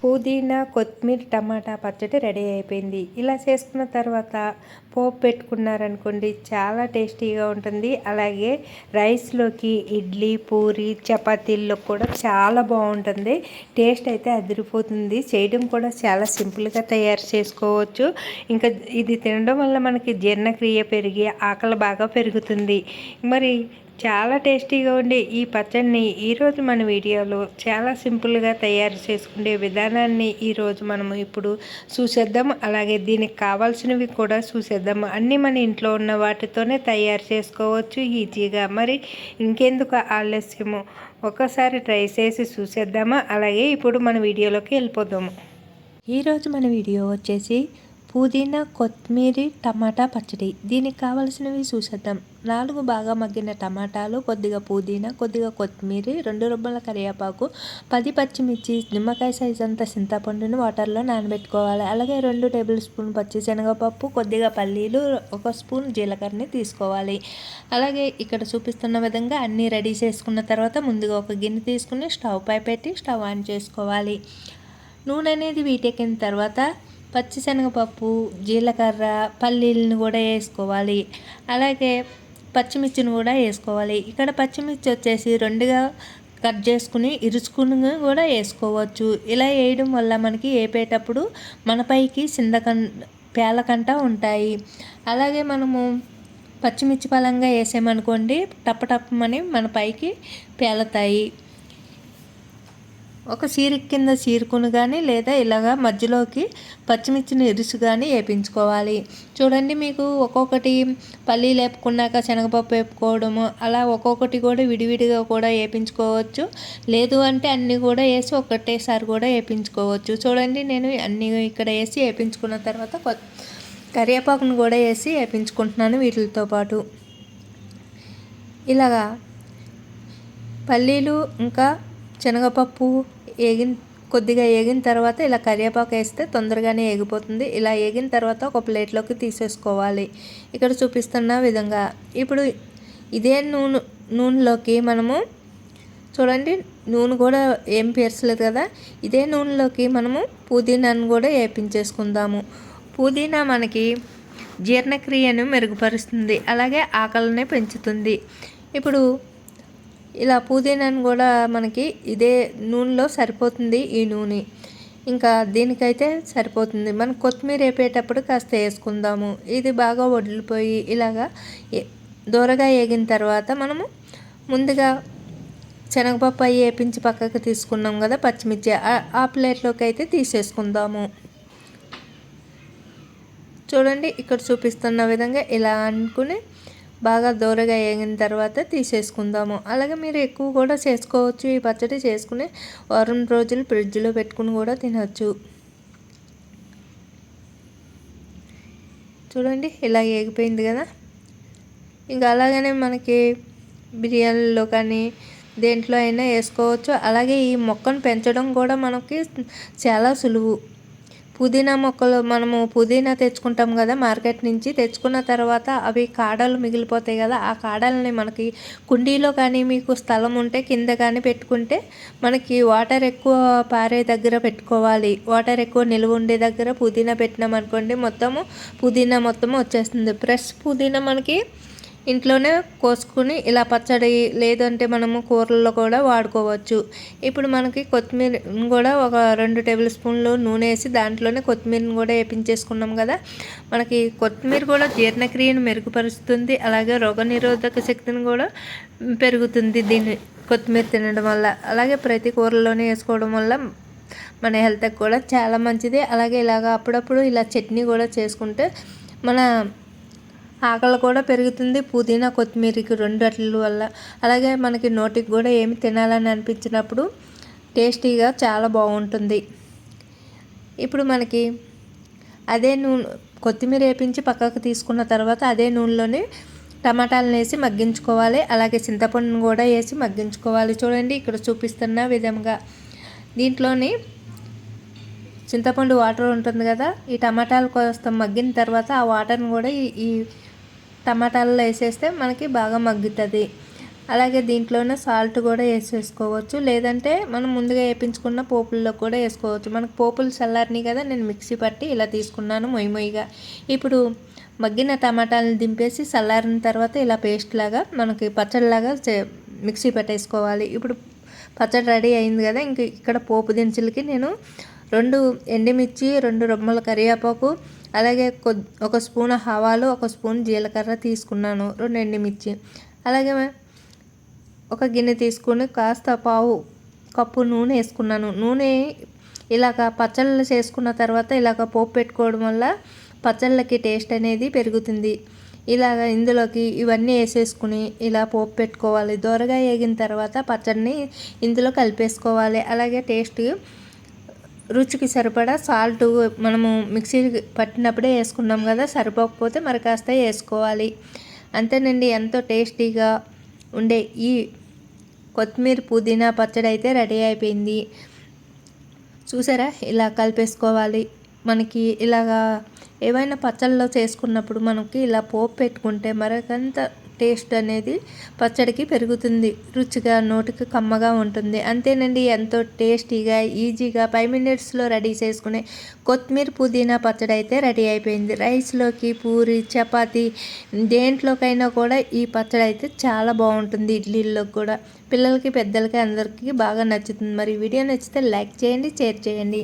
పుదీనా కొత్తిమీర టమాటా పచ్చడి రెడీ అయిపోయింది. ఇలా చేసుకున్న తర్వాత పోపు పెట్టుకున్నారనుకోండి చాలా టేస్టీగా ఉంటుంది. అలాగే రైస్లోకి ఇడ్లీ పూరి చపాతీల్లో కూడా చాలా బాగుంటుంది. టేస్ట్ అయితే అదిరిపోతుంది. చేయడం కూడా చాలా సింపుల్గా తయారు చేసుకోవచ్చు. ఇంకా ఇది తినడం వల్ల మనకి జీర్ణక్రియ పెరిగి ఆకలి బాగా పెరుగుతుంది. మరి చాలా టేస్టీగా ఉండే ఈ పచ్చడిని ఈరోజు మన వీడియోలో చాలా సింపుల్గా తయారు చేసుకునే విధానాన్ని ఈరోజు మనము ఇప్పుడు చూసేద్దాం. అలాగే దీనికి కావాల్సినవి కూడా చూసేద్దాము. అన్నీ మన ఇంట్లో ఉన్న వాటితోనే తయారు చేసుకోవచ్చు ఈజీగా. మరి ఇంకెందుకు ఆలస్యము, ఒకసారి ట్రై చేసి చూసేద్దామా. అలాగే ఇప్పుడు మన వీడియోలోకి వెళ్ళిపోదాము. ఈరోజు మన వీడియో వచ్చేసి పుదీనా కొత్తిమీర టమాటా పచ్చడి. దీనికి కావాల్సినవి చూసేద్దాం. 4 బాగా మగ్గిన టమాటాలు, కొద్దిగా పుదీనా, కొద్దిగా కొత్తిమీర, 2 రెబ్బల కరివేపాకు, 10 పచ్చిమిర్చి, నిమ్మకాయ సైజ్ అంత చింతపండుని వాటర్లో నానబెట్టుకోవాలి. అలాగే 2 టేబుల్ స్పూన్ పచ్చిశనగపప్పు, కొద్దిగా పల్లీలు, 1 స్పూన్ జీలకర్రని తీసుకోవాలి. అలాగే ఇక్కడ చూపిస్తున్న విధంగా అన్నీ రెడీ చేసుకున్న తర్వాత ముందుగా ఒక గిన్నె తీసుకుని స్టవ్ పై పెట్టి స్టవ్ ఆన్ చేసుకోవాలి. నూనె అనేది వీటెక్కిన తర్వాత పచ్చిశనగపప్పు, జీలకర్ర, పల్లీలను కూడా వేసుకోవాలి. అలాగే పచ్చిమిర్చిని కూడా వేసుకోవాలి. ఇక్కడ పచ్చిమిర్చి వచ్చేసి 2గా కట్ చేసుకుని ఇరుచుకుని కూడా వేసుకోవచ్చు. ఇలా వేయడం వల్ల మనకి వేపేటప్పుడు మన పైకి పేలకంట ఉంటాయి. అలాగే మనము పచ్చిమిర్చి పలంగా వేసామనుకోండి టప్పటప్పమని మన పైకి పేలతాయి. ఒక సీరికి కింద చీరుకుని కానీ లేదా ఇలాగా మధ్యలోకి పచ్చిమిర్చిని ఇరుసు కానీ వేపించుకోవాలి. చూడండి, మీకు ఒక్కొక్కటి పల్లీలు వేపుకున్నాక శనగపప్పు వేపుకోవడము, అలా ఒక్కొక్కటి కూడా విడివిడిగా కూడా వేపించుకోవచ్చు. లేదు అంటే అన్నీ కూడా వేసి ఒకటేసారి కూడా వేపించుకోవచ్చు. చూడండి, నేను అన్నీ ఇక్కడ వేసి వేపించుకున్న తర్వాత కరివేపాకును కూడా వేసి వేపించుకుంటున్నాను వీటితో పాటు. ఇలాగా పల్లీలు ఇంకా శనగపప్పు కొద్దిగా వేగిన తర్వాత ఇలా కరివేపాకు వేస్తే తొందరగానే వేగిపోతుంది. ఇలా వేగిన తర్వాత ఒక ప్లేట్లోకి తీసేసుకోవాలి. ఇక్కడ చూపిస్తున్న విధంగా ఇప్పుడు ఇదే నూనెలోకి మనము చూడండి, నూనె కూడా ఏం పేర్చలేదు కదా, ఇదే నూనెలోకి మనము పుదీనాను కూడా వేపించేసుకుందాము. పుదీనా మనకి జీర్ణక్రియను మెరుగుపరుస్తుంది, అలాగే ఆకలిని పెంచుతుంది. ఇప్పుడు ఇలా పుదీనాను కూడా మనకి ఇదే నూనెలో సరిపోతుంది. ఈ నూనె ఇంకా దీనికైతే సరిపోతుంది. మనం కొత్తిమీర వేపేటప్పుడు కాస్త వేసుకుందాము. ఇది బాగా వడిలిపోయి ఇలాగా దూరగా వేగిన తర్వాత మనము ముందుగా శనగపప్పు అవి వేపించి పక్కకు తీసుకున్నాం కదా, పచ్చిమిర్చి ఆ ప్లేట్లోకి అయితే తీసేసుకుందాము. చూడండి, ఇక్కడ చూపిస్తున్న విధంగా ఇలా అనుకుని బాగా దూరగా వేగిన తర్వాత తీసేసుకుందాము. అలాగే మీరు ఎక్కువ కూడా చేసుకోవచ్చు. ఈ పచ్చడి చేసుకుని వారం రోజులు ఫ్రిడ్జ్లో పెట్టుకుని కూడా తినవచ్చు. చూడండి, ఇలా వేగిపోయింది కదా. ఇంకా అలాగనే మనకి బిర్యానీలో కానీ దేంట్లో అయినా వేసుకోవచ్చు. అలాగే ఈ మొక్కను పెంచడం కూడా మనకి చాలా సులువు. పుదీనా మొక్కలు మనము పుదీనా తెచ్చుకుంటాం కదా మార్కెట్ నుంచి, తెచ్చుకున్న తర్వాత అవి కాడలు మిగిలిపోతాయి కదా, ఆ కాడల్ని మనకి కుండీలో కానీ మీకు స్థలం ఉంటే కింద కానీ పెట్టుకుంటే మనకి వాటర్ ఎక్కువ పారే దగ్గర పెట్టుకోవాలి. వాటర్ ఎక్కువ నిల్వ ఉండే దగ్గర పుదీనా పెట్టినామనుకోండి పుదీనా మొత్తము వచ్చేస్తుంది. ఫ్రెష్ పుదీనా మనకి ఇంట్లోనే కోసుకుని ఇలా పచ్చడి లేదంటే మనము కూరల్లో కూడా వాడుకోవచ్చు. ఇప్పుడు మనకి కొత్తిమీర కూడా ఒక 2 టేబుల్ స్పూన్లు నూనె వేసి దాంట్లోనే కొత్తిమీరని కూడా వేపించేసుకున్నాం కదా. మనకి కొత్తిమీర కూడా జీర్ణక్రియను మెరుగుపరుస్తుంది, అలాగే రోగనిరోధక శక్తిని కూడా పెరుగుతుంది దీన్ని కొత్తిమీర తినడం వల్ల. అలాగే ప్రతి కూరల్లోనే వేసుకోవడం వల్ల మన హెల్త్కి కూడా చాలా మంచిది. అలాగే ఇలాగ అప్పుడప్పుడు ఇలా చట్నీ కూడా చేసుకుంటే మన ఆకలి కూడా పెరుగుతుంది. పుదీనా కొత్తిమీరకి 2 అట్ల వల్ల. అలాగే మనకి నోటికి కూడా ఏమి తినాలని అనిపించినప్పుడు టేస్టీగా చాలా బాగుంటుంది. ఇప్పుడు మనకి అదే నూనె కొత్తిమీర వేపించి పక్కకు తీసుకున్న తర్వాత అదే నూనెలోనే టమాటాలను వేసి మగ్గించుకోవాలి. అలాగే చింతపండును కూడా వేసి మగ్గించుకోవాలి. చూడండి, ఇక్కడ చూపిస్తున్న విధంగా దీంట్లోని చింతపండు వాటర్ ఉంటుంది కదా, ఈ టమాటాలు కోస్త మగ్గిన తర్వాత ఆ వాటర్ని కూడా ఈ టమాటాలలో వేసేస్తే మనకి బాగా మగ్గుతుంది. అలాగే దీంట్లోనే సాల్ట్ కూడా వేసేసుకోవచ్చు, లేదంటే మనం ముందుగా వేయించుకున్న పోపుల్లో కూడా వేసుకోవచ్చు. మనకు పోపులు చల్లారినాయి కదా, నేను మిక్సీ పట్టి ఇలా తీసుకున్నాను మొయ్యిగా. ఇప్పుడు మగ్గిన టమాటాలను దింపేసి చల్లారిన తర్వాత ఇలా పేస్ట్ లాగా మనకి పచ్చడిలాగా మిక్సీ పెట్టేసుకోవాలి. ఇప్పుడు పచ్చడి రెడీ అయింది కదా, ఇంక ఇక్కడ పోపు దినుసులకి నేను 2 ఎండుమిర్చి, 2 రెమ్మల కరివేపాకు, అలాగే ఒక స్పూన్ ఆవాలు, 1 స్పూన్ జీలకర్ర తీసుకున్నాను, 2 ఎండుమిర్చి, అలాగే ఒక గిన్నె తీసుకుని కాస్త పావు కప్పు నూనె వేసుకున్నాను. నూనె ఇలాగ పచ్చళ్ళు చేసుకున్న తర్వాత ఇలాగ పోపు పెట్టుకోవడం వల్ల పచ్చళ్ళకి టేస్ట్ అనేది పెరుగుతుంది. ఇలాగ ఇందులోకి ఇవన్నీ వేసేసుకుని ఇలా పోపు పెట్టుకోవాలి. దోరగా వేగిన తర్వాత పచ్చడిని ఇందులో కలిపేసుకోవాలి. అలాగే రుచికి సరిపడా సాల్ట్ మనము మిక్సీ పట్టినప్పుడే వేసుకున్నాం కదా, సరిపోకపోతే మరి కాస్త వేసుకోవాలి. అంతేనండి, ఎంతో టేస్టీగా ఉండే ఈ కొత్తిమీర పుదీనా పచ్చడి అయితే రెడీ అయిపోయింది. చూసారా, ఇలా కలిపేసుకోవాలి. మనకి ఇలాగా ఏవైనా పచ్చళ్ళలో చేసుకున్నప్పుడు మనకి ఇలా పోపు పెట్టుకుంటే మరొకంత టేస్ట్ అనేది పచ్చడికి పెరుగుతుంది, రుచిగా నోటికి కమ్మగా ఉంటుంది. అంతేనండి, ఎంతో టేస్టీగా ఈజీగా 5 మినిట్స్లో రెడీ చేసుకునే కొత్తిమీర పుదీనా పచ్చడి అయితే రెడీ అయిపోయింది. రైస్లోకి, పూరి, చపాతి దేంట్లోకైనా కూడా ఈ పచ్చడి అయితే చాలా బాగుంటుంది. ఇడ్లీల్లో కూడా పిల్లలకి, పెద్దలకి అందరికీ బాగా నచ్చుతుంది. మరి వీడియో నచ్చితే లైక్ చేయండి, షేర్ చేయండి.